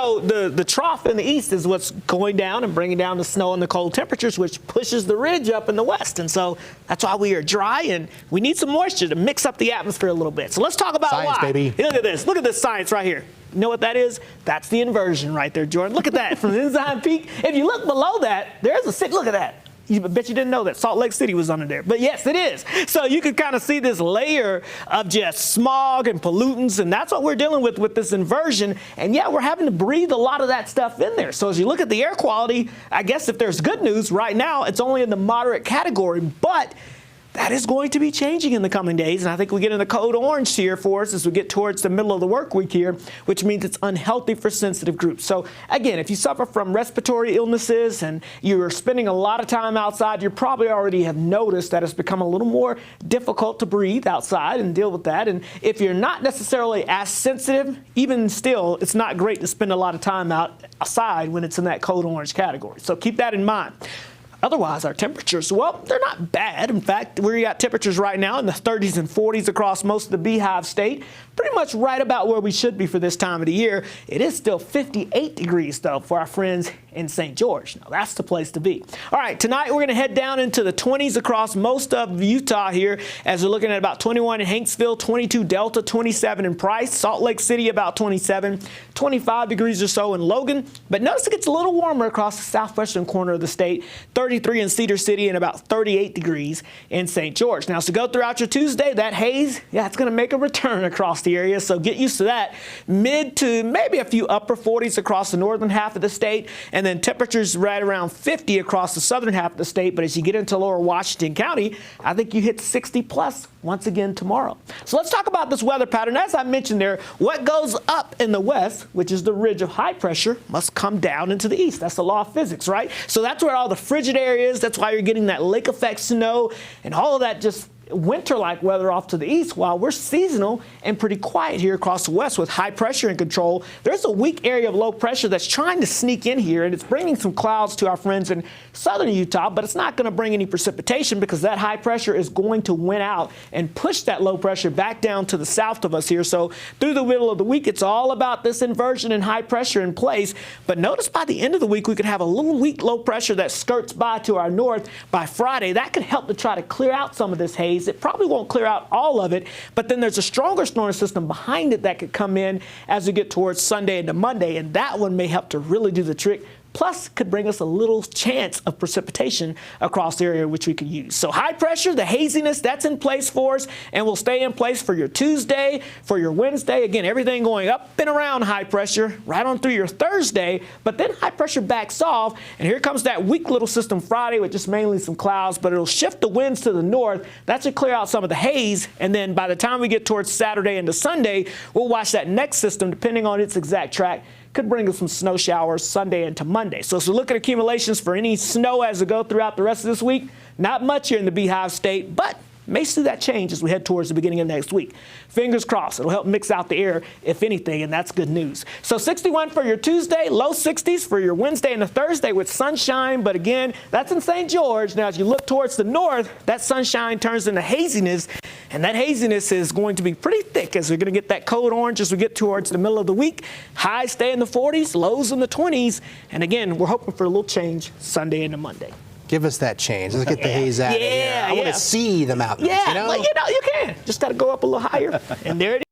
So the trough in the east is what's going down and bringing down the snow and the cold temperatures, which pushes the ridge up in the west. And so that's why we are dry, and we need some moisture to mix up the atmosphere a little bit. So let's talk about science, why. baby. Look at this. Look at this science right here. You know what that is? That's the inversion right there, Jordan. Look at that from the Ensign Peak. If you look below that, there's a city. Look at that. I bet you didn't know that Salt Lake City was under there. But yes, it is. So you can kind of see this layer of just smog and pollutants, and that's what we're dealing with this inversion. And yeah, we're having to breathe a lot of that stuff in there. So as you look at the air quality, I guess if there's good news right now, it's only in the moderate category. But that is going to be changing in the coming days, and I think we get in the code orange here for us as we get towards the middle of the work week here, which means it's unhealthy for sensitive groups. So again, if you suffer from respiratory illnesses and you're spending a lot of time outside, you probably already have noticed that it's become a little more difficult to breathe outside and deal with that. And if you're not necessarily as sensitive, even still, it's not great to spend a lot of time outside when it's in that code orange category. So keep that in mind. Otherwise, our temperatures, well, they're not bad. In fact, we got temperatures right now in the 30s and 40s across most of the Beehive State. Pretty much right about where we should be for this time of the year. It is still 58 degrees, though, for our friends in St. George. Now, that's the place to be. All right, tonight we're going to head down into the 20s across most of Utah here as we're looking at about 21 in Hanksville, 22 Delta, 27 in Price, Salt Lake City about 27, 25 degrees or so in Logan. But notice it gets a little warmer across the southwestern corner of the state, 33 in Cedar City and about 38 degrees in St. George. Now, so go throughout your Tuesday, that haze, yeah, it's going to make a return across the area, so get used to that. Mid to maybe a few upper 40s across the northern half of the state, and then temperatures right around 50 across the southern half of the state. But as you get into lower Washington County, I think you hit 60 plus once again tomorrow. So let's talk about this weather pattern. As I mentioned there, what goes up in the west, which is the ridge of high pressure, must come down into the east. That's the law of physics, right? So that's where all the frigid air is. That's why you're getting that lake effect snow and all of that just winter-like weather off to the east, while we're seasonal and pretty quiet here across the west with high pressure in control. There's a weak area of low pressure that's trying to sneak in here, and it's bringing some clouds to our friends in southern Utah, but it's not going to bring any precipitation because that high pressure is going to win out and push that low pressure back down to the south of us here. So through the middle of the week, it's all about this inversion and high pressure in place. But notice by the end of the week, we could have a little weak low pressure that skirts by to our north by Friday. That could help to try to clear out some of this haze. It probably won't clear out all of it, but then there's a stronger storm system behind it that could come in as we get towards Sunday into Monday, and that one may help to really do the trick. Plus, could bring us a little chance of precipitation across the area, which we could use. So high pressure, the haziness, that's in place for us, and will stay in place for your Tuesday, for your Wednesday. Again, everything going up and around high pressure, right on through your Thursday, but then high pressure backs off, and here comes that weak little system Friday with just mainly some clouds, but it'll shift the winds to the north. That should clear out some of the haze, and then by the time we get towards Saturday into Sunday, we'll watch that next system, depending on its exact track, could bring us some snow showers Sunday into Monday. So as we look at accumulations for any snow as we go throughout the rest of this week, not much here in the Beehive State, but may see that change as we head towards the beginning of next week. Fingers crossed. It'll help mix out the air, if anything, and that's good news. So 61 for your Tuesday, low 60s for your Wednesday and the Thursday with sunshine. But again, that's in St. George. Now, as you look towards the north, that sunshine turns into haziness, and that haziness is going to be pretty thick as we're going to get that code orange as we get towards the middle of the week. Highs stay in the 40s, lows in the 20s. And again, we're hoping for a little change Sunday into Monday. Give us that change. Let's get the haze out of here. I want to see the mountains. Yeah, you know? well, you can. Just got to go up a little higher, and there it is.